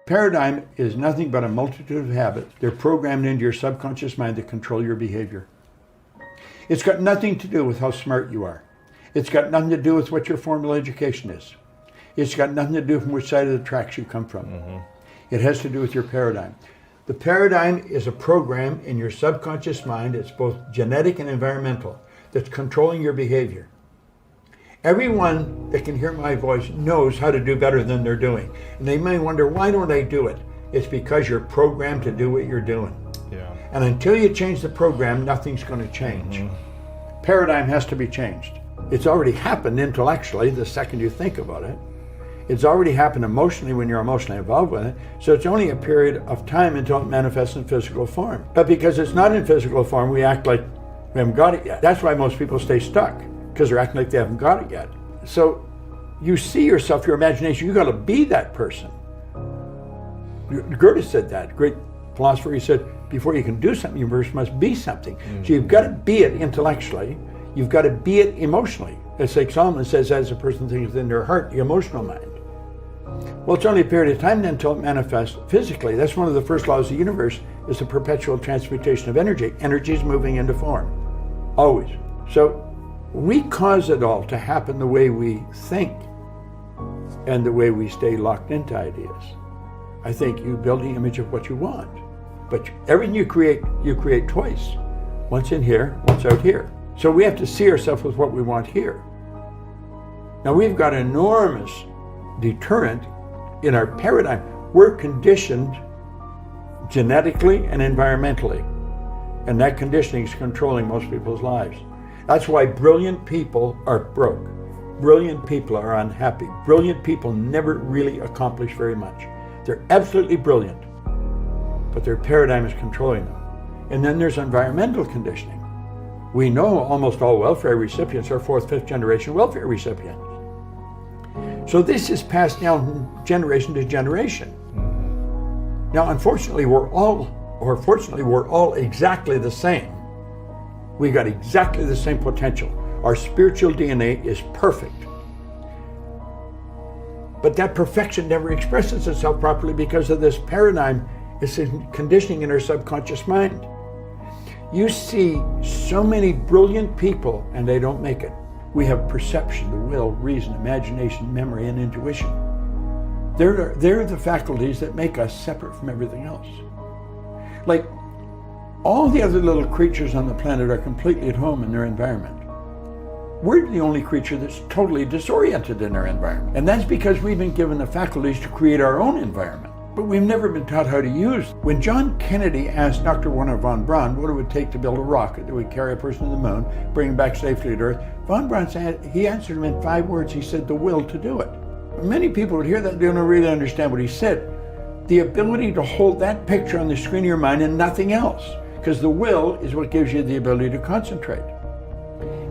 Paradigm is nothing but a multitude of habits. They're programmed into your subconscious mind to control your behavior. It's got nothing to do with how smart you are. It's got nothing to do with what your formal education is. It's got nothing to do from which side of the tracks you come from. It has to do with your paradigm. The paradigm is a program in your subconscious mind. It's both genetic and environmental that's controlling your behavior. Everyone that can hear my voice knows how to do better than they're doing. And they may wonder, why don't I do it? It's because you're programmed to do what you're doing. Yeah. And until you change the program, nothing's going to change. Paradigm has to be changed. It's already happened intellectually the second you think about it. It's already happened emotionally when you're emotionally involved with it. So it's only a period of time until it manifests in physical form. But because it's not in physical form, we act like we haven't got it yet. That's why most people stay stuck, because they're acting like they haven't got it yet. So you see yourself, your imagination, you got to be that person. Goethe said that, great philosopher. He said, before you can do something, you first must be something. So you've got to be it intellectually. You've got to be it emotionally. It's like Solomon says, as a person thinks in their heart, the emotional mind. Well, it's only a period of time then until it manifests physically. That's one of the first laws of the universe, is the perpetual transmutation of energy. Energy is moving into form, always. So we cause it all to happen the way we think and the way we stay locked into ideas. I think you build the image of what you want, but everything you create twice. Once in here, once out here. So we have to see ourselves with what we want here. Now we've got an enormous deterrent in our paradigm. We're conditioned genetically and environmentally, and that conditioning is controlling most people's lives. That's why brilliant people are broke. Brilliant people are unhappy. Brilliant people never really accomplish very much. They're absolutely brilliant, but their paradigm is controlling them. And then there's environmental conditioning. We know almost all welfare recipients are fourth, fifth generation welfare recipients. So this is passed down from generation to generation. Now, unfortunately, we're all exactly the same. We got exactly the same potential. Our spiritual DNA is perfect. But that perfection never expresses itself properly because of this paradigm. It's conditioning in our subconscious mind. You see so many brilliant people and they don't make it. We have perception, the will, reason, imagination, memory, and intuition. They're the faculties that make us separate from everything else. Like, all the other little creatures on the planet are completely at home in their environment. We're the only creature that's totally disoriented in our environment. And that's because we've been given the faculties to create our own environment. But we've never been taught how to use. When John Kennedy asked Dr. Werner von Braun what it would take to build a rocket that would carry a person to the moon, bring him back safely to Earth, von Braun said, he answered him in 5 words. He said, the will to do it. Many people would hear that and don't really understand what he said. The ability to hold that picture on the screen of your mind and nothing else. Because the will is what gives you the ability to concentrate.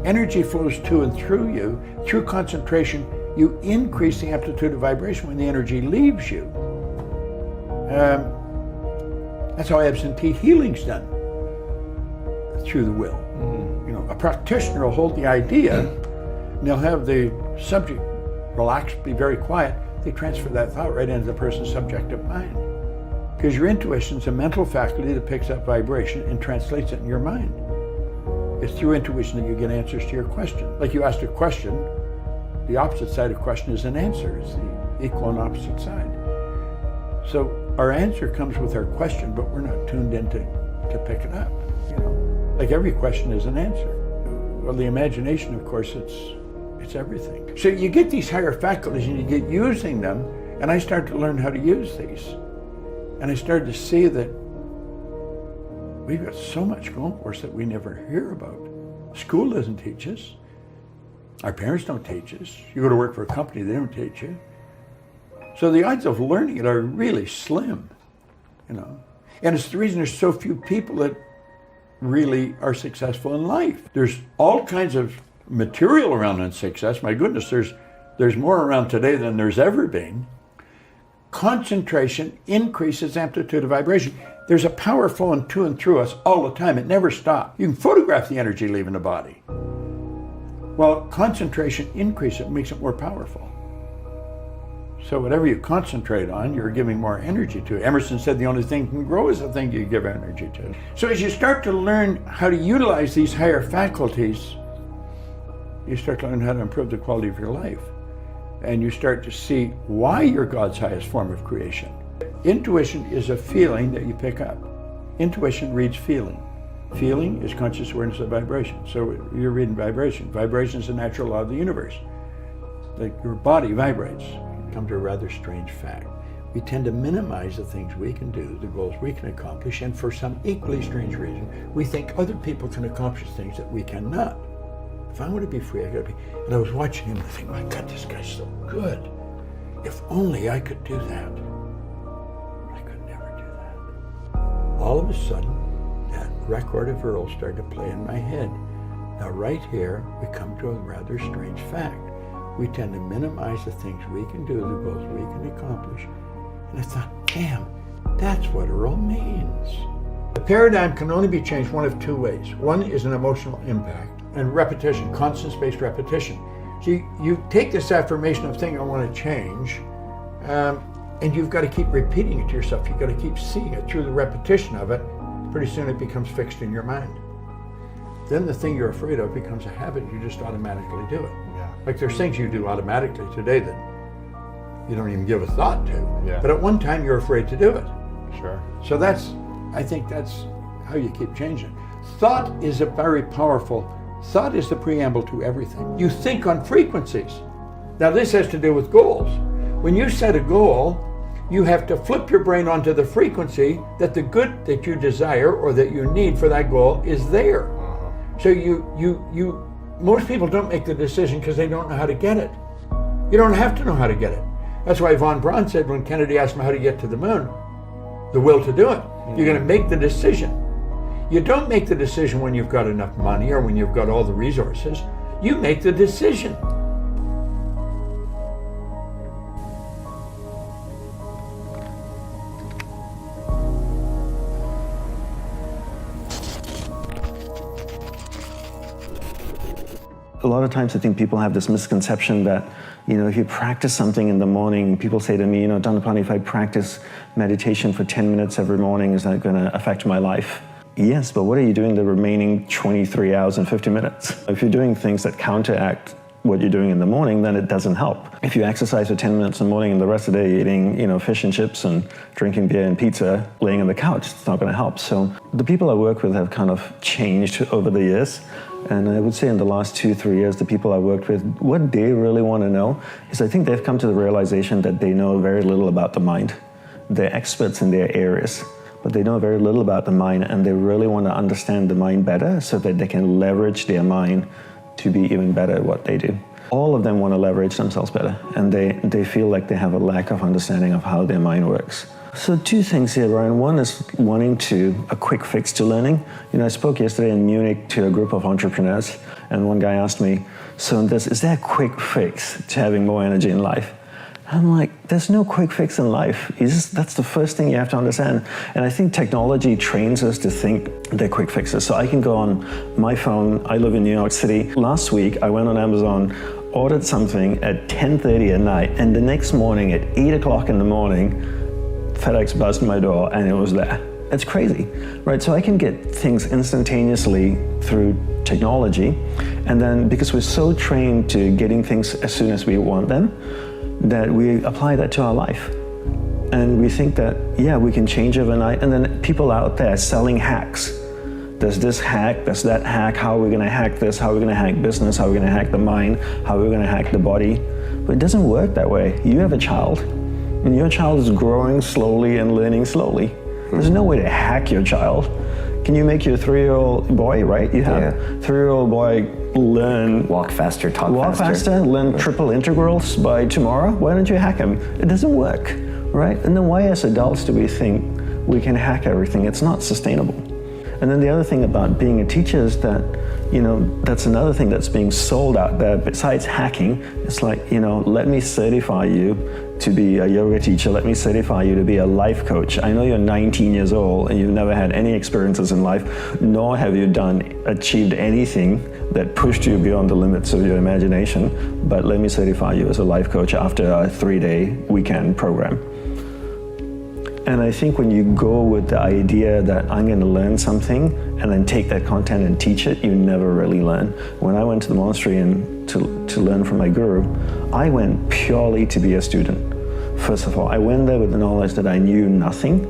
Energy flows to and through you. Through concentration, you increase the amplitude of vibration when the energy leaves you. That's how absentee healing's done, through the will. You know, a practitioner will hold the idea, and they'll have the subject relax, be very quiet. They transfer that thought right into the person's subjective mind. Because your intuition is a mental faculty that picks up vibration and translates it in your mind. It's through intuition that you get answers to your question. Like you asked a question, the opposite side of question is an answer. It's the equal and opposite side. So our answer comes with our question, but we're not tuned in to pick it up. You know, like every question is an answer. Well, the imagination, of course, it's everything. So you get these higher faculties and you get using them, and I started to learn how to use these. And I started to see that we've got so much going for us that we never hear about. School doesn't teach us. Our parents don't teach us. You go to work for a company, they don't teach you. So the odds of learning it are really slim, you know. And it's the reason there's so few people that really are successful in life. There's all kinds of material around in success. My goodness, there's more around today than there's ever been. Concentration increases amplitude of vibration. There's a power flowing to and through us all the time. It never stops. You can photograph the energy leaving the body. Well, concentration increases it, makes it more powerful. So whatever you concentrate on, you're giving more energy to. Emerson said the only thing that can grow is the thing you give energy to. So as you start to learn how to utilize these higher faculties, you start to learn how to improve the quality of your life. And you start to see why you're God's highest form of creation. Intuition is a feeling that you pick up. Intuition reads feeling. Feeling is conscious awareness of vibration. So you're reading vibration. Vibration is a natural law of the universe. Like your body vibrates. Come to a rather strange fact. We tend to minimize the things we can do, the goals we can accomplish, and for some equally strange reason, we think other people can accomplish things that we cannot. If I want to be free, I gotta be. And I was watching him and thinking, my God, this guy's so good. If only I could do that. I could never do that. All of a sudden, that record of Earl started to play in my head. Now right here, we come to a rather strange fact. We tend to minimize the things we can do, the goals we can accomplish. And I thought, damn, that's what Earl means. The paradigm can only be changed one of two ways. One is an emotional impact and repetition, constant spaced repetition. So you take this affirmation of thing I want to change, and you've got to keep repeating it to yourself. You've got to keep seeing it through the repetition of it. Pretty soon it becomes fixed in your mind. Then the thing you're afraid of becomes a habit. You just automatically do it. Yeah. Like there's things you do automatically today that you don't even give a thought to. Yeah. But at one time you're afraid to do it. Sure. So I think that's how you keep changing. Thought is a very powerful, thought is the preamble to everything. You think on frequencies. Now this has to do with goals. When you set a goal, you have to flip your brain onto the frequency that the good that you desire or that you need for that goal is there. So most people don't make the decision because they don't know how to get it. You don't have to know how to get it. That's why von Braun said when Kennedy asked him how to get to the moon, the will to do it. You're going to make the decision. You don't make the decision when you've got enough money or when you've got all the resources. You make the decision. A lot of times I think people have this misconception that, if you practice something in the morning, people say to me, Dandapani, if I practice meditation for 10 minutes every morning, is that going to affect my life? Yes, but what are you doing the remaining 23 hours and 50 minutes? If you're doing things that counteract what you're doing in the morning, then it doesn't help. If you exercise for 10 minutes in the morning and the rest of the day you're eating, fish and chips and drinking beer and pizza, laying on the couch, it's not going to help. So the people I work with have kind of changed over the years. And I would say in the last 2-3 years, the people I worked with, what they really want to know is I think they've come to the realization that they know very little about the mind. They're experts in their areas, but they know very little about the mind, and they really want to understand the mind better so that they can leverage their mind to be even better at what they do. All of them want to leverage themselves better, and they feel like they have a lack of understanding of how their mind works. So two things here, Ryan. One is wanting a quick fix to learning. I spoke yesterday in Munich to a group of entrepreneurs, and one guy asked me, so is there a quick fix to having more energy in life? I'm like, there's no quick fix in life. That's the first thing you have to understand. And I think technology trains us to think they're quick fixes. So I can go on my phone. I live in New York City. Last week, I went on Amazon, ordered something at 10:30 at night, and the next morning at 8 o'clock in the morning, FedEx buzzed my door and it was there. It's crazy, right? So I can get things instantaneously through technology, and then because we're so trained to getting things as soon as we want them, that we apply that to our life. And we think that, we can change overnight, and then people out there selling hacks. There's this hack, there's that hack, how are we gonna hack this, how are we gonna hack business, how are we gonna hack the mind, how are we gonna hack the body? But it doesn't work that way. You have a child, and your child is growing slowly and learning slowly. There's no way to hack your child. Can you make your 3-year-old boy, right? You have 3-year-old boy learn... Walk faster, talk faster. Learn triple integrals by tomorrow? Why don't you hack him? It doesn't work, right? And then why as adults do we think we can hack everything? It's not sustainable. And then the other thing about being a teacher is that, that's another thing that's being sold out there. Besides hacking, it's like, let me certify you to be a yoga teacher, let me certify you to be a life coach. I know you're 19 years old and you've never had any experiences in life, nor have you achieved anything that pushed you beyond the limits of your imagination, but let me certify you as a life coach after a 3-day weekend program. And I think when you go with the idea that I'm going to learn something and then take that content and teach it, you never really learn. When I went to the monastery and to learn from my guru, I went purely to be a student. First of all, I went there with the knowledge that I knew nothing.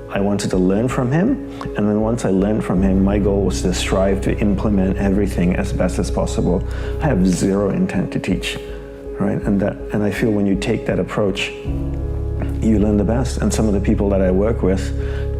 I wanted to learn from him, and then once I learned from him, my goal was to strive to implement everything as best as possible. I have zero intent to teach, right? And I feel when you take that approach, you learn the best. And some of the people that I work with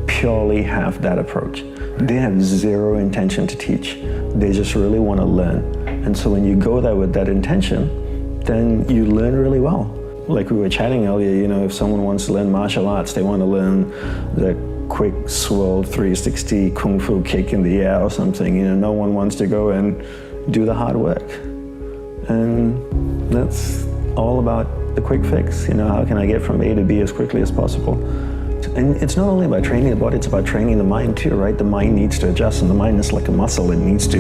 purely have that approach. They have zero intention to teach. They just really want to learn. And so when you go there with that intention, then you learn really well. Like we were chatting earlier, you know, if someone wants to learn martial arts, they want to learn the quick swirl 360 kung fu kick in the air or something. You know, no one wants to go and do the hard work. And that's all about the quick fix. You know, how can I get from A to B as quickly as possible? And it's not only about training the body, it's about training the mind too, right? The mind needs to adjust, and the mind is like a muscle. It needs to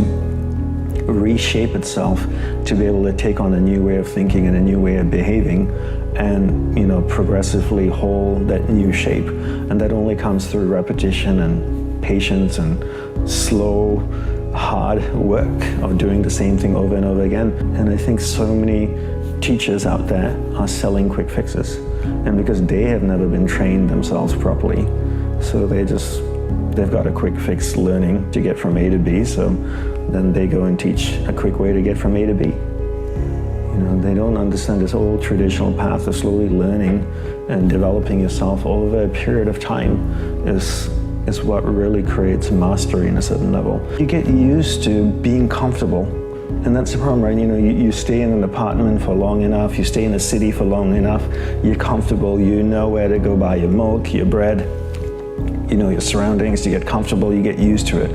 reshape itself to be able to take on a new way of thinking and a new way of behaving, and, you know, progressively hold that new shape. And that only comes through repetition and patience and slow, hard work of doing the same thing over and over again. And I think so many teachers out there are selling quick fixes, and because they have never been trained themselves properly, so they've got a quick fix learning to get from A to B, so then they go and teach a quick way to get from A to B. You know, they don't understand this old traditional path of slowly learning and developing yourself over a period of time is what really creates mastery in a certain level. You get used to being comfortable. And that's the problem, right? You know, you stay in an apartment for long enough, you stay in a city for long enough, you're comfortable, you know where to go buy your milk, your bread, you know your surroundings, you get comfortable, you get used to it.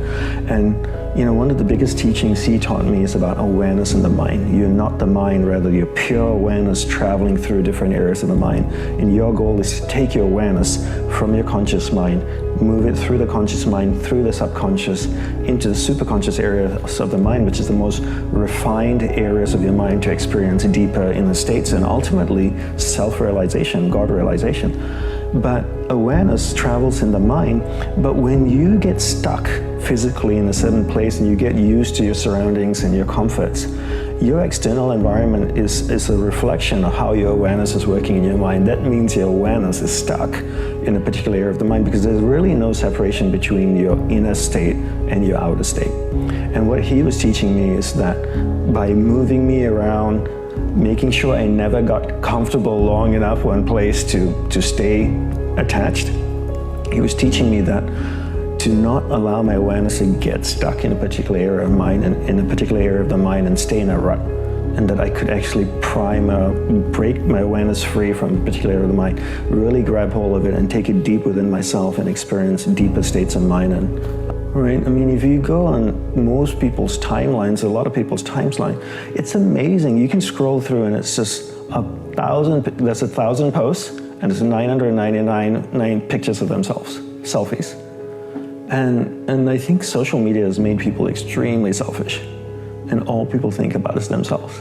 And, you know, one of the biggest teachings he taught me is about awareness in the mind. You're not the mind, rather you're pure awareness traveling through different areas of the mind. And your goal is to take your awareness from your conscious mind, move it through the conscious mind, through the subconscious, into the superconscious areas of the mind, which is the most refined areas of your mind to experience deeper in the states, and ultimately self-realization, God realization. But awareness travels in the mind, but when you get stuck physically in a certain place and you get used to your surroundings and your comforts, your external environment is a reflection of how your awareness is working in your mind. That means your awareness is stuck in a particular area of the mind, because there's really no separation between your inner state and your outer state. And what he was teaching me is that by moving me around, making sure I never got comfortable long enough one place to stay attached, he was teaching me that to not allow my awareness to get stuck in a particular area of mind and in a particular area of the mind and stay in a rut, and that I could actually break my awareness free from a particular area of the mind, really grab hold of it and take it deep within myself and experience deeper states of mind. And right, I mean, if you go on most people's timelines, a lot of people's timeline, it's amazing. You can scroll through and it's just there's 1,000 posts and there's 999 pictures of themselves, selfies. And I think social media has made people extremely selfish, and all people think about is themselves.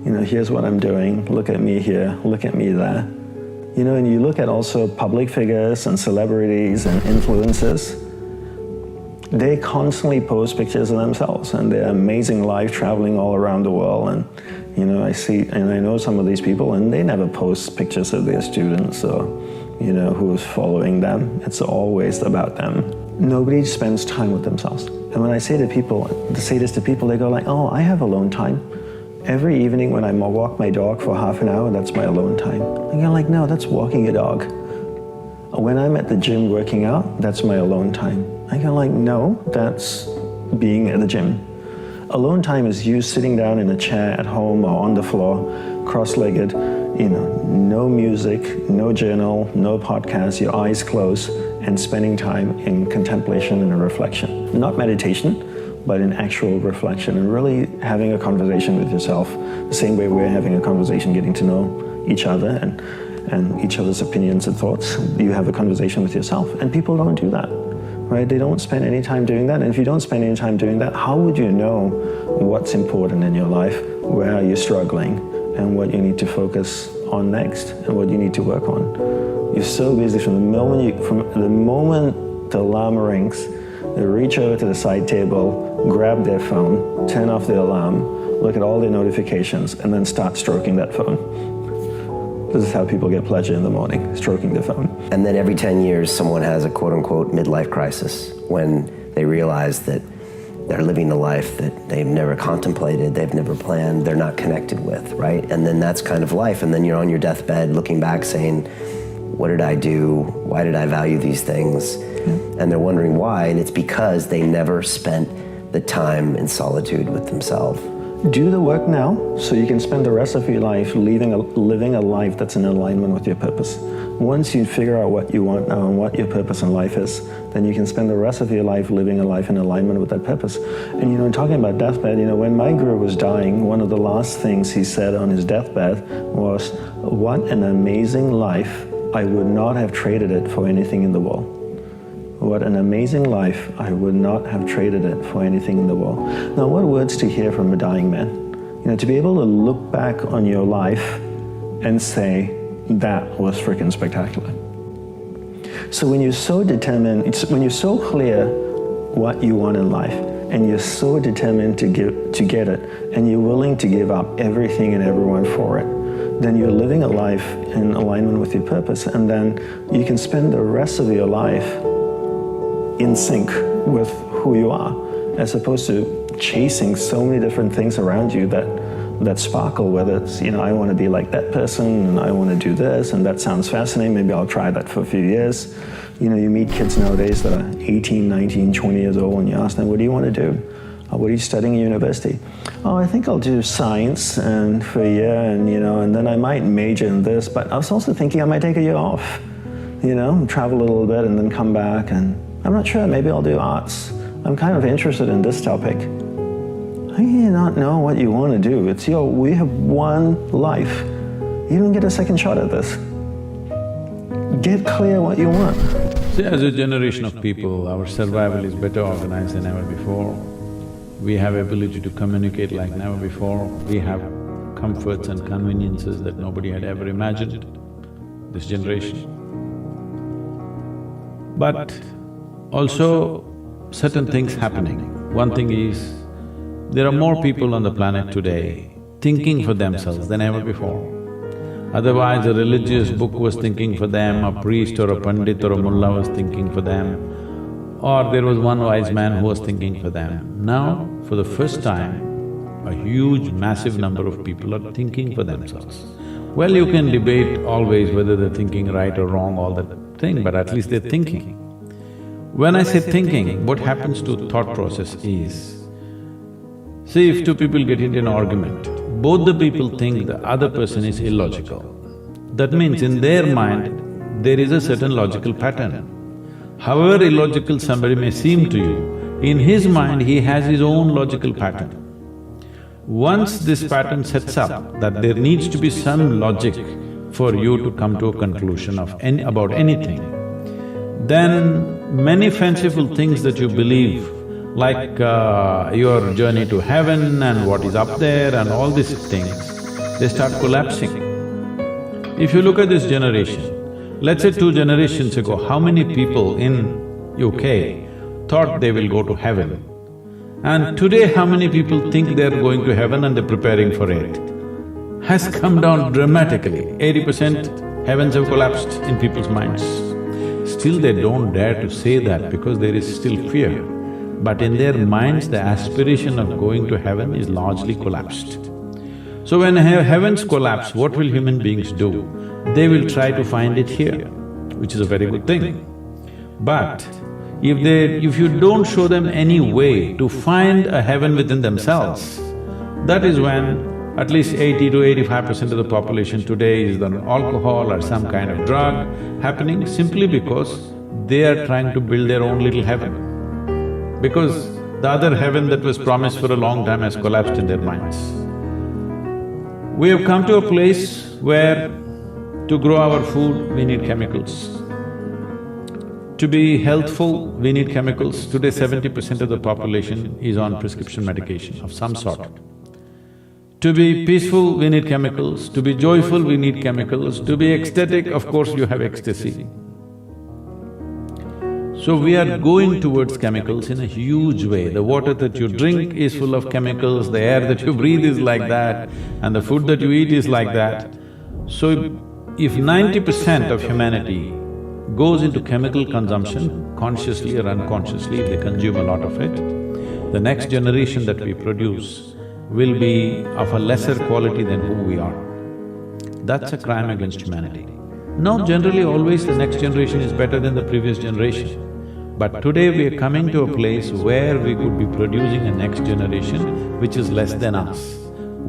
You know, here's what I'm doing, look at me here, look at me there. You know, and you look at also public figures and celebrities and influencers, they constantly post pictures of themselves and their amazing life traveling all around the world. And, you know, I see and I know some of these people, and they never post pictures of their students or, you know, who's following them. It's always about them. Nobody spends time with themselves. And when I say this to people, they go like, oh, I have alone time. Every evening when I walk my dog for half an hour, that's my alone time. And you're like, no, that's walking your dog. When I'm at the gym working out, that's my alone time. I go like, no, that's being at the gym. Alone time is you sitting down in a chair at home or on the floor, cross-legged, you know, no music, no journal, no podcast, your eyes closed, and spending time in contemplation and reflection. Not meditation, but in actual reflection, and really having a conversation with yourself, the same way we're having a conversation, getting to know each other. and each other's opinions and thoughts. You have a conversation with yourself, and people don't do that, right? They don't spend any time doing that, and if you don't spend any time doing that, how would you know what's important in your life, where are you struggling, and what you need to focus on next, and what you need to work on? You're so busy from the moment the alarm rings, they reach over to the side table, grab their phone, turn off the alarm, look at all their notifications, and then start stroking that phone. This is how people get pleasure in the morning, stroking the phone. And then every 10 years, someone has a quote-unquote midlife crisis when they realize that they're living a life that they've never contemplated, they've never planned, they're not connected with, right? And then that's kind of life. And then you're on your deathbed looking back saying, what did I do? Why did I value these things? And they're wondering why, and it's because they never spent the time in solitude with themselves. Do the work now so you can spend the rest of your life living a life that's in alignment with your purpose. Once you figure out what you want now and what your purpose in life is, then you can spend the rest of your life living a life in alignment with that purpose. And talking about deathbed, when my guru was dying, one of the last things he said on his deathbed was, "What an amazing life. I would not have traded it for anything in the world." What an amazing life. I would not have traded it for anything in the world. Now, what words to hear from a dying man. To be able to look back on your life and say, that was freaking spectacular. So when you're so determined, when you're so clear what you want in life, and you're so determined to get it, and you're willing to give up everything and everyone for it, then you're living a life in alignment with your purpose, and then you can spend the rest of your life in sync with who you are, as opposed to chasing so many different things around you that sparkle, whether it's, I want to be like that person, and I want to do this, and that sounds fascinating, maybe I'll try that for a few years. You meet kids nowadays that are 18, 19, 20 years old, and you ask them, what do you want to do? What are you studying at university? Oh, I think I'll do science and for a year, and then I might major in this, but I was also thinking I might take a year off, travel a little bit and then come back, and I'm not sure, maybe I'll do arts. I'm kind of interested in this topic. How do you not know what you want to do? We have one life. You don't get a second shot at this. Get clear what you want. See, as a generation of people, our survival is better organized than ever before. We have ability to communicate like never before. We have comforts and conveniences that nobody had ever imagined, this generation. But also, certain things happening. One thing is, there are more people on the planet today thinking for themselves than ever before. Otherwise, a religious book was thinking for them, a priest or a pandit or a mullah was thinking for them, or there was one wise man who was thinking for them. Now, for the first time, a huge, massive number of people are thinking for themselves. Well, you can debate always whether they're thinking right or wrong, all that thing, but at least they're thinking. When I say thinking, what happens to thought process is, see, if two people get into an argument, both the people think the other person is illogical. That means in their mind, there is a certain logical pattern. However illogical somebody may seem to you, in his mind he has his own logical pattern. Once this pattern sets up that there needs to be some logic for you to come to a conclusion about anything, then many fanciful things that you believe, like your journey to heaven and what is up there and all these things, they start collapsing. If you look at this generation, let's say 2 generations ago, how many people in UK thought they will go to heaven? And today, how many people think they're going to heaven and they're preparing for it? Has come down dramatically. 80% heavens have collapsed in people's minds. Still they don't dare to say that because there is still fear. But in their minds, the aspiration of going to heaven is largely collapsed. So when heavens collapse, what will human beings do? They will try to find it here, which is a very good thing. But if you don't show them any way to find a heaven within themselves, that is when at least 80 to 85% of the population today is on alcohol or some kind of drug happening simply because they are trying to build their own little heaven. Because the other heaven that was promised for a long time has collapsed in their minds. We have come to a place where To grow our food, we need chemicals. To be healthful, we need chemicals. Today 70% of the population is on prescription medication of some sort. To be peaceful, we need chemicals. To be joyful, we need chemicals. To be ecstatic, of course, you have ecstasy. So we are going towards chemicals in a huge way. The water that you drink is full of chemicals, the air that you breathe is like that, and the food that you eat is like that. So if 90% of humanity goes into chemical consumption, consciously or unconsciously, if they consume a lot of it, the next generation that we produce will be of a lesser quality than who we are. That's a crime against humanity. Now, generally always the next generation is better than the previous generation. But today we are coming to a place where we could be producing a next generation which is less than us.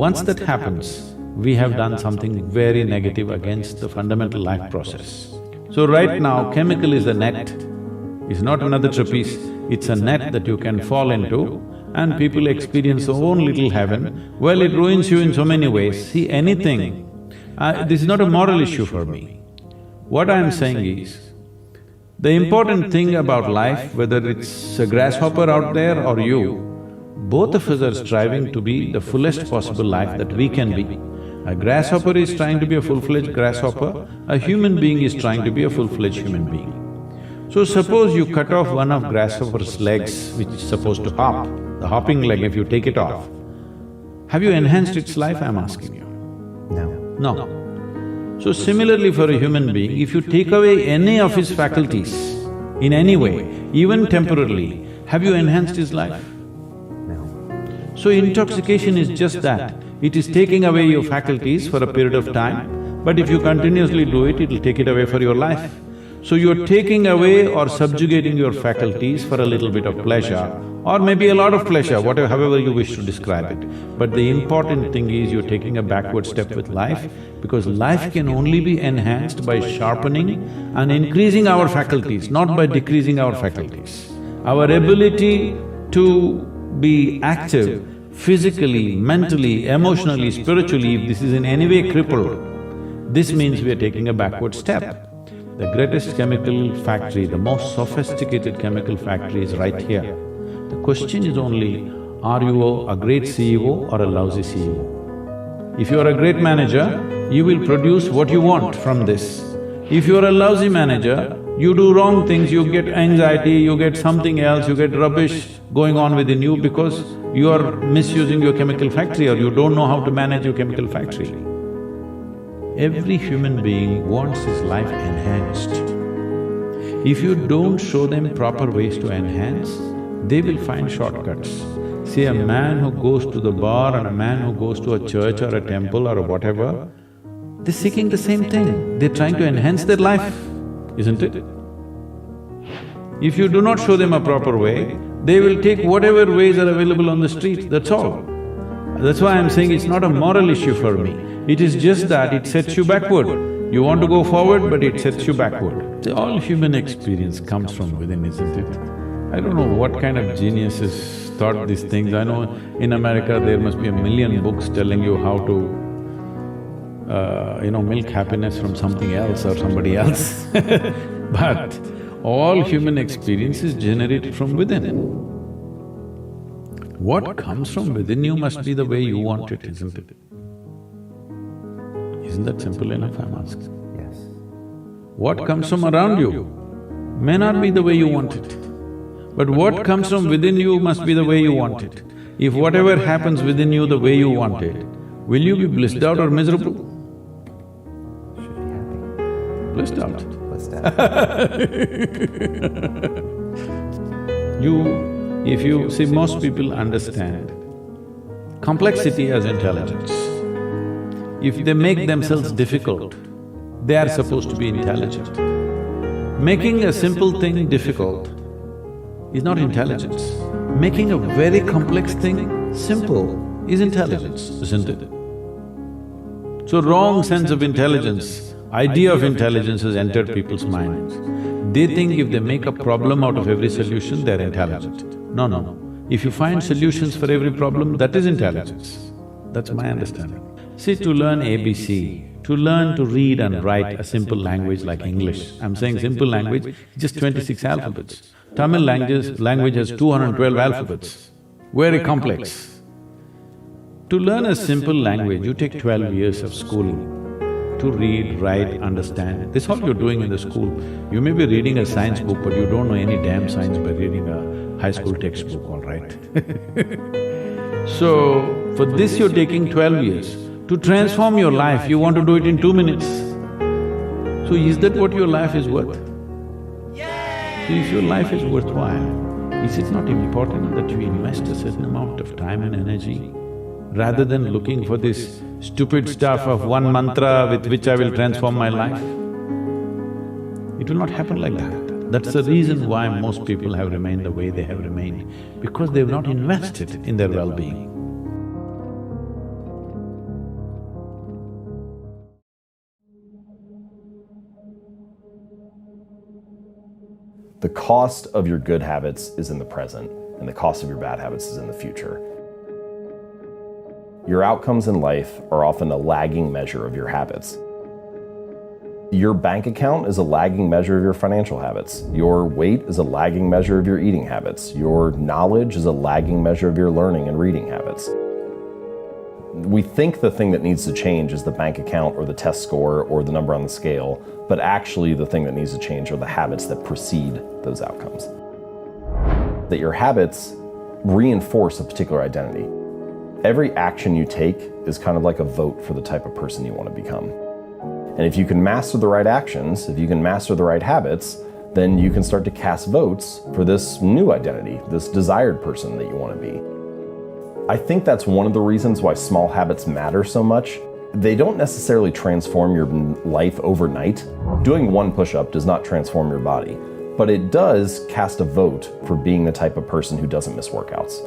Once that happens, we have done something very negative against the fundamental life process. So right now, chemical is a net, it's not another trapeze, it's a net that you can fall into and people experience their own little heaven. Well, it ruins you in so many ways. See, anything… this is not a moral issue for me. What I'm saying is, the important thing about life, whether it's a grasshopper out there or you, both of us are striving to be the fullest possible life that we can be. A grasshopper is trying to be a full-fledged grasshopper, a human being is trying to be a full-fledged human being. So suppose you cut off one of grasshopper's legs which is supposed to hop, the hopping leg, if you take it off, have you enhanced its life, I'm asking you? No. No. So similarly for a human being, if you take away any of his faculties in any way, even temporarily, have you enhanced his life? No. So intoxication is just that, it is taking away your faculties for a period of time, but if you continuously do it, it'll take it away for your life. So you're taking away or subjugating your faculties for a little bit of pleasure, or maybe a lot of pleasure, however you wish to describe it. But the important thing is you're taking a backward step with life, because life can only be enhanced by sharpening and increasing our faculties, not by decreasing our faculties. Our ability to be active physically, mentally, emotionally, spiritually, if this is in any way crippled, this means we are taking a backward step. The greatest chemical factory, the most sophisticated chemical factory is right here. The question is only, are you a great CEO or a lousy CEO? If you are a great manager, you will produce what you want from this. If you are a lousy manager, you do wrong things, you get anxiety, you get something else, you get rubbish going on within you because you are misusing your chemical factory or you don't know how to manage your chemical factory. Every human being wants his life enhanced. If you don't show them proper ways to enhance, they will find shortcuts. See, a man who goes to the bar and a man who goes to a church or a temple or whatever, they're seeking the same thing, they're trying to enhance their life, isn't it? If you do not show them a proper way, they will take whatever ways are available on the street, that's all. That's why I'm saying it's not a moral issue for me. It is just that it sets you backward. You want to go forward, but it sets you backward. See, all human experience comes from within, isn't it? I don't know what kind of geniuses thought these things. I know in America there must be a million books telling you how to, milk happiness from something else or somebody else but all human experience is generated from within. What comes from within you must be the way you want it, isn't it? Isn't that simple enough, I'm asking? Yes. What comes from around you may not be the way you want it, but what comes from within you must be the way you want it. If whatever happens within you the way you want it, will you be blissed out or miserable? Should be happy. Blissed out. Blissed out. If you… see, most people understand complexity as intelligence. If they make themselves difficult, they are supposed to be intelligent. Making a simple thing difficult is not intelligence. Making a very complex thing simple is intelligence, isn't it? So wrong sense of intelligence, idea of intelligence has entered people's minds. They think if they make a problem out of every solution, they're intelligent. No, no, no. If you find solutions for every problem, that is intelligence. That's my understanding. See, to learn ABC, To learn to read and write a simple language like English, I'm saying simple language, just 26 alphabets. Tamil language has 212 alphabets, very complex. To learn a simple language, you take 12 years of schooling. To read, write, understand, this is all you're doing in the school. You may be reading a science book, but you don't know any damn science by reading a high school textbook, all right? So, for this you're taking 12 years. To transform your life, you want to do it in 2 minutes. So is that what your life is worth? So if your life is worthwhile, is it not important that you invest a certain amount of time and energy rather than looking for this stupid stuff of one mantra with which I will transform my life? It will not happen like that. That's the reason why most people have remained the way they have remained, because they've not invested in their well-being. The cost of your good habits is in the present, and the cost of your bad habits is in the future. Your outcomes in life are often a lagging measure of your habits. Your bank account is a lagging measure of your financial habits. Your weight is a lagging measure of your eating habits. Your knowledge is a lagging measure of your learning and reading habits. We think the thing that needs to change is the bank account or the test score or the number on the scale, but actually the thing that needs to change are the habits that precede those outcomes. That your habits reinforce a particular identity. Every action you take is kind of like a vote for the type of person you want to become. And if you can master the right actions, if you can master the right habits, then you can start to cast votes for this new identity, this desired person that you want to be. I think that's one of the reasons why small habits matter so much. They don't necessarily transform your life overnight. Doing one push-up does not transform your body, but it does cast a vote for being the type of person who doesn't miss workouts.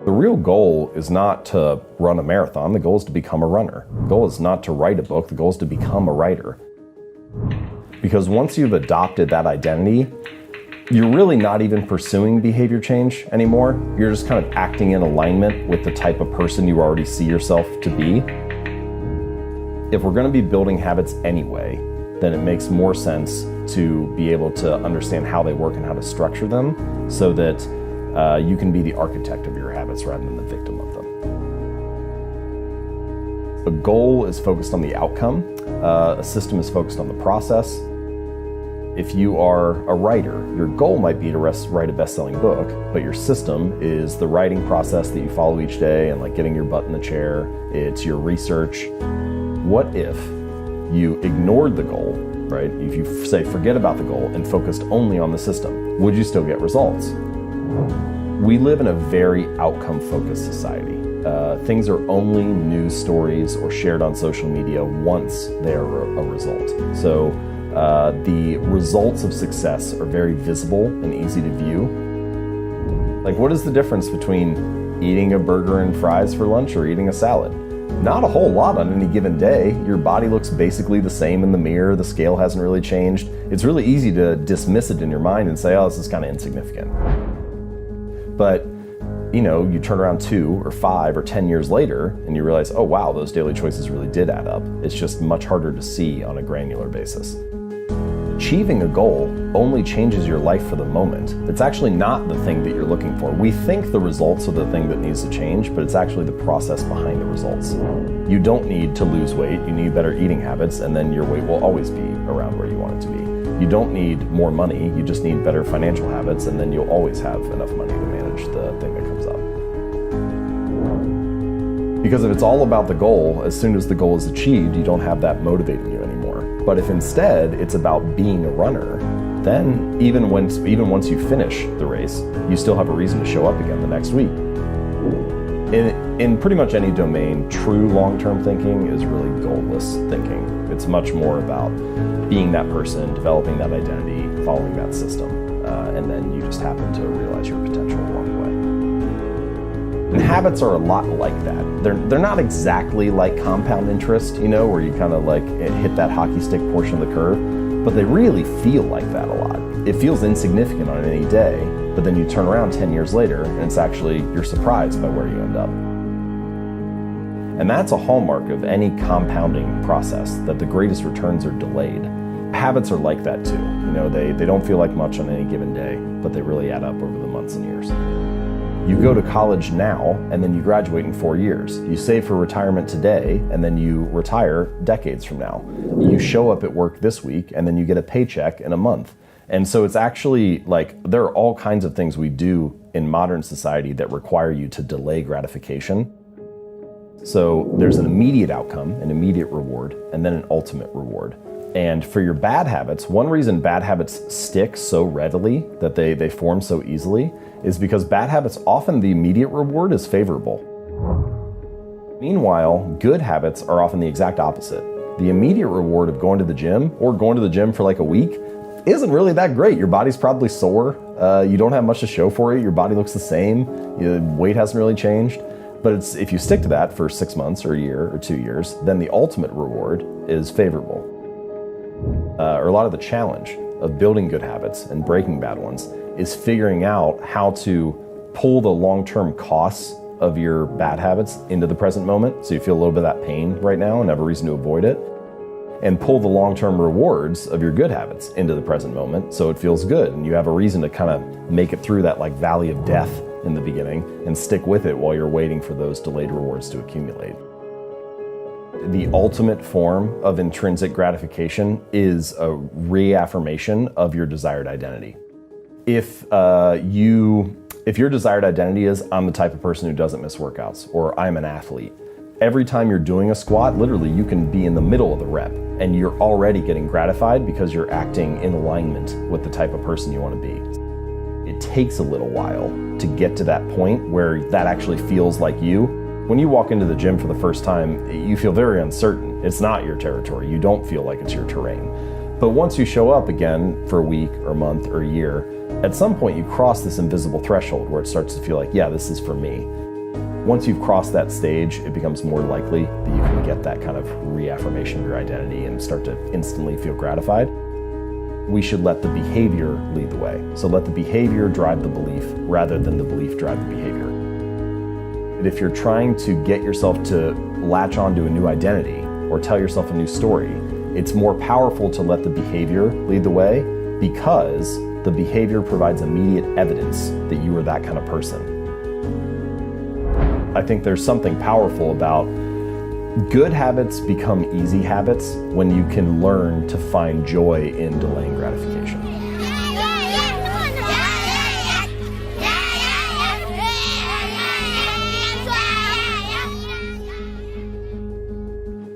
The real goal is not to run a marathon, the goal is to become a runner. The goal is not to write a book, the goal is to become a writer. Because once you've adopted that identity, you're really not even pursuing behavior change anymore. You're just kind of acting in alignment with the type of person you already see yourself to be. If we're gonna be building habits anyway, then it makes more sense to be able to understand how they work and how to structure them so that you can be the architect of your habits rather than the victim of them. A goal is focused on the outcome. A system is focused on the process. If you are a writer, your goal might be to write a best-selling book, but your system is the writing process that you follow each day and like getting your butt in the chair. It's your research. What if you ignored the goal, right? If you say forget about the goal and focused only on the system, would you still get results? We live in a very outcome-focused society. Things are only news stories or shared on social media once they are a result. So the results of success are very visible and easy to view. Like, what is the difference between eating a burger and fries for lunch or eating a salad? Not a whole lot on any given day. Your body looks basically the same in the mirror. The scale hasn't really changed. It's really easy to dismiss it in your mind and say, oh, this is kind of insignificant. But, you know, you turn around 2 or 5 or 10 years later and you realize, oh wow, those daily choices really did add up. It's just much harder to see on a granular basis. Achieving a goal only changes your life for the moment. It's actually not the thing that you're looking for. We think the results are the thing that needs to change, but it's actually the process behind the results. You don't need to lose weight, you need better eating habits, and then your weight will always be around where you want it to be. You don't need more money, you just need better financial habits, and then you'll always have enough money to manage the thing that comes up. Because if it's all about the goal, as soon as the goal is achieved, you don't have that motivating you anymore. But if instead it's about being a runner, then even once you finish the race, you still have a reason to show up again the next week. In pretty much any domain, true long-term thinking is really goalless thinking. It's much more about being that person, developing that identity, following that system, and then you just happen to realize your potential along the way. And habits are a lot like that. They're not exactly like compound interest, you know, where you kind of like hit that hockey stick portion of the curve, but they really feel like that a lot. It feels insignificant on any day, but then you turn around 10 years later and it's actually, you're surprised by where you end up. And that's a hallmark of any compounding process, that the greatest returns are delayed. Habits are like that too. You know, they don't feel like much on any given day, but they really add up over the months and years. You go to college now, and then you graduate in 4 years. You save for retirement today, and then you retire decades from now. You show up at work this week, and then you get a paycheck in a month. And so it's actually like, there are all kinds of things we do in modern society that require you to delay gratification. So there's an immediate outcome, an immediate reward, and then an ultimate reward. And for your bad habits, one reason bad habits stick so readily, that they form so easily, is because bad habits, often the immediate reward is favorable. Meanwhile, good habits are often the exact opposite. The immediate reward of going to the gym, or going to the gym for like a week, isn't really that great. Your body's probably sore, you don't have much to show for it, your body looks the same, your weight hasn't really changed. But if you stick to that for 6 months or a year or 2 years, then the ultimate reward is favorable. Or a lot of the challenge of building good habits and breaking bad ones is figuring out how to pull the long-term costs of your bad habits into the present moment, so you feel a little bit of that pain right now and have a reason to avoid it, and pull the long-term rewards of your good habits into the present moment so it feels good and you have a reason to kind of make it through that like valley of death in the beginning and stick with it while you're waiting for those delayed rewards to accumulate. The ultimate form of intrinsic gratification is a reaffirmation of your desired identity. If your desired identity is, I'm the type of person who doesn't miss workouts, or I'm an athlete, every time you're doing a squat, literally you can be in the middle of the rep and you're already getting gratified because you're acting in alignment with the type of person you want to be. It takes a little while to get to that point where that actually feels like you. When you walk into the gym for the first time, you feel very uncertain. It's not your territory. You don't feel like it's your terrain. But once you show up again for a week or a month or a year, at some point you cross this invisible threshold where it starts to feel like, yeah, this is for me. Once you've crossed that stage, it becomes more likely that you can get that kind of reaffirmation of your identity and start to instantly feel gratified. We should let the behavior lead the way. So let the behavior drive the belief rather than the belief drive the behavior. If you're trying to get yourself to latch onto a new identity or tell yourself a new story, it's more powerful to let the behavior lead the way because the behavior provides immediate evidence that you are that kind of person. I think there's something powerful about good habits become easy habits when you can learn to find joy in delaying gratification.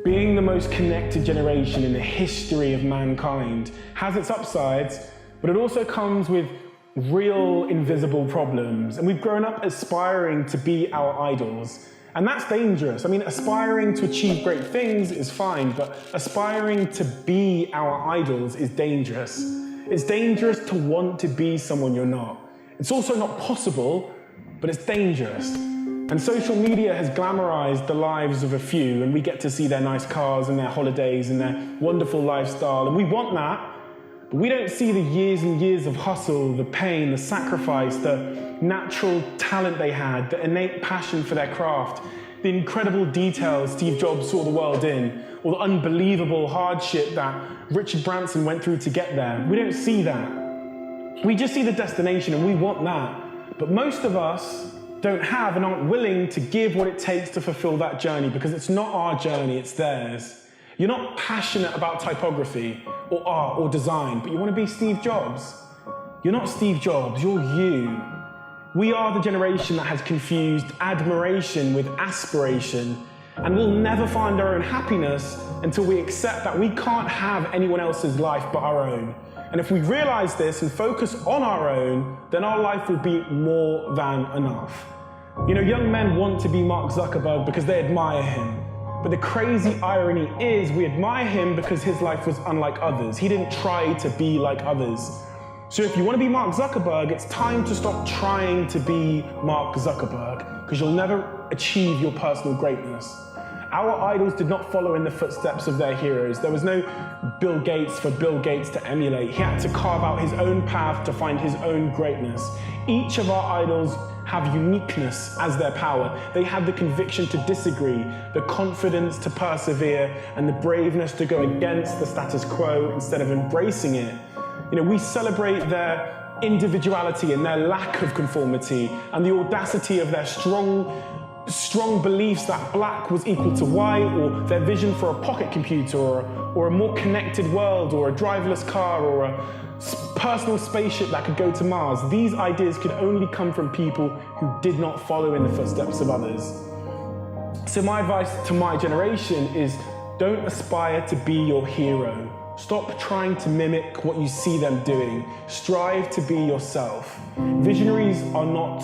Being the most connected generation in the history of mankind has its upsides, but it also comes with real invisible problems. And we've grown up aspiring to be our idols. And that's dangerous. I mean, aspiring to achieve great things is fine, but aspiring to be our idols is dangerous. It's dangerous to want to be someone you're not. It's also not possible, but it's dangerous. And social media has glamorized the lives of a few, and we get to see their nice cars and their holidays and their wonderful lifestyle, and we want that, but we don't see the years and years of hustle, the pain, the sacrifice, the natural talent they had, the innate passion for their craft, the incredible details Steve Jobs saw the world in, or the unbelievable hardship that Richard Branson went through to get there. We don't see that. We just see the destination, and we want that. But most of us don't have and aren't willing to give what it takes to fulfill that journey, because it's not our journey, it's theirs. You're not passionate about typography or art or design, but you want to be Steve Jobs. You're not Steve Jobs, you're you. We are the generation that has confused admiration with aspiration, and we'll never find our own happiness until we accept that we can't have anyone else's life but our own. And if we realize this and focus on our own, then our life will be more than enough. You know, young men want to be Mark Zuckerberg because they admire him. But the crazy irony is we admire him because his life was unlike others. He didn't try to be like others. So if you want to be Mark Zuckerberg, it's time to stop trying to be Mark Zuckerberg, because you'll never achieve your personal greatness. Our idols did not follow in the footsteps of their heroes. There was no Bill Gates for Bill Gates to emulate. He had to carve out his own path to find his own greatness. Each of our idols have uniqueness as their power. They have the conviction to disagree, the confidence to persevere, and the braveness to go against the status quo instead of embracing it. You know, we celebrate their individuality and their lack of conformity and the audacity of their strong beliefs that black was equal to white, or their vision for a pocket computer, or a more connected world, or a driverless car, or a personal spaceship that could go to Mars. These ideas could only come from people who did not follow in the footsteps of others. So my advice to my generation is, don't aspire to be your hero. Stop trying to mimic what you see them doing. Strive to be yourself. Visionaries are not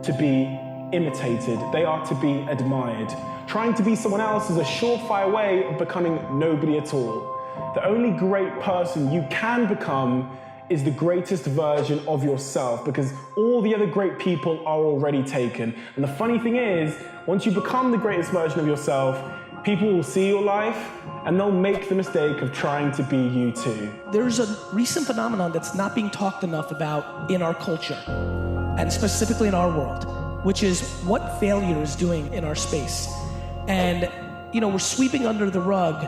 to be imitated, they are to be admired. Trying to be someone else is a surefire way of becoming nobody at all. The only great person you can become is the greatest version of yourself, because all the other great people are already taken. And the funny thing is, once you become the greatest version of yourself, people will see your life and they'll make the mistake of trying to be you too. There's a recent phenomenon that's not being talked enough about in our culture, and specifically in our world, which is what failure is doing in our space. And, you know, we're sweeping under the rug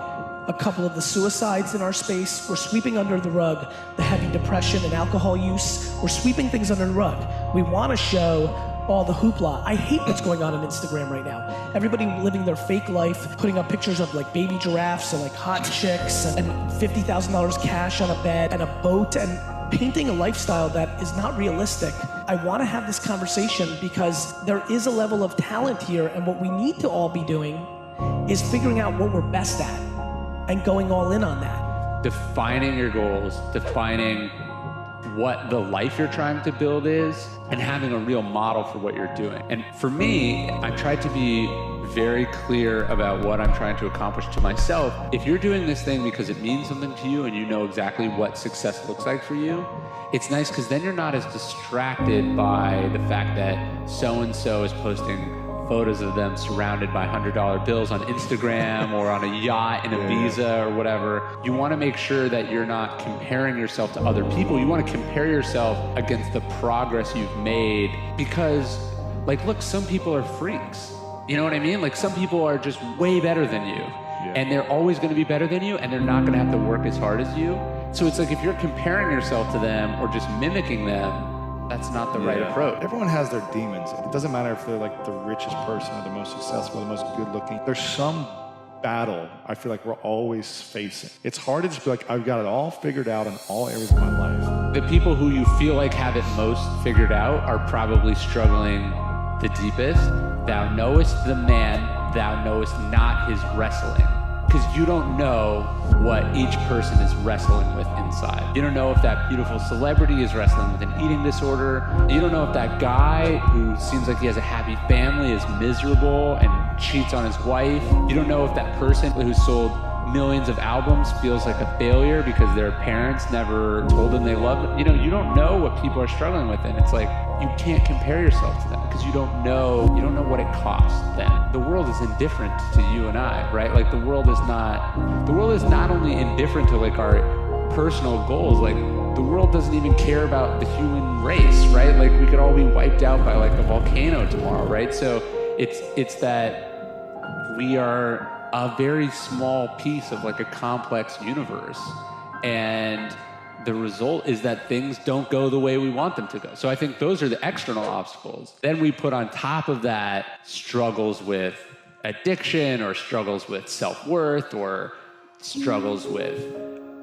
a couple of the suicides in our space. We're sweeping under the rug the heavy depression and alcohol use. We're sweeping things under the rug. We want to show all the hoopla. I hate what's going on Instagram right now. Everybody living their fake life, putting up pictures of like baby giraffes and like hot chicks and $50,000 cash on a bed and a boat, and painting a lifestyle that is not realistic. I want to have this conversation because there is a level of talent here, and what we need to all be doing is figuring out what we're best at and going all in on that. Defining your goals, defining what the life you're trying to build is, and having a real model for what you're doing. And for me, I tried to be very clear about what I'm trying to accomplish to myself. If you're doing this thing because it means something to you and you know exactly what success looks like for you, it's nice because then you're not as distracted by the fact that so-and-so is posting photos of them surrounded by $100 bills on Instagram or on a yacht in Ibiza or whatever. You want to make sure that you're not comparing yourself to other people. You want to compare yourself against the progress you've made, because, like, look, some people are freaks. You know what I mean? Like, some people are just way better than you, and they're always going to be better than you, and they're not going to have to work as hard as you. So it's like, if you're comparing yourself to them or just mimicking them, that's not the right approach. Everyone has their demons. It doesn't matter if they're like the richest person or the most successful, the most good looking. There's some battle I feel like we're always facing. It's hard to just be like, I've got it all figured out in all areas of my life. The people who you feel like have it most figured out are probably struggling the deepest. Thou knowest the man, thou knowest not his wrestling. Because you don't know what each person is wrestling with inside. You don't know if that beautiful celebrity is wrestling with an eating disorder. You don't know if that guy who seems like he has a happy family is miserable and cheats on his wife. You don't know if that person who sold millions of albums feels like a failure because their parents never told them they loved them. You know, you don't know what people are struggling with, and it's like, you can't compare yourself to them because you don't know what it costs them. The world is indifferent to you and I, right? Like, the world is not only indifferent to like our personal goals, like the world doesn't even care about the human race, right? Like, we could all be wiped out by like a volcano tomorrow, right? So it's that we are a very small piece of like a complex universe, and the result is that things don't go the way we want them to go. So I think those are the external obstacles. Then we put on top of that struggles with addiction, or struggles with self-worth, or struggles with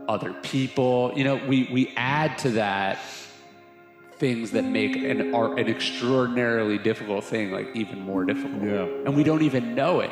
other people. You know, we add to that things that make an extraordinarily difficult thing like even more difficult. Yeah. And we don't even know it.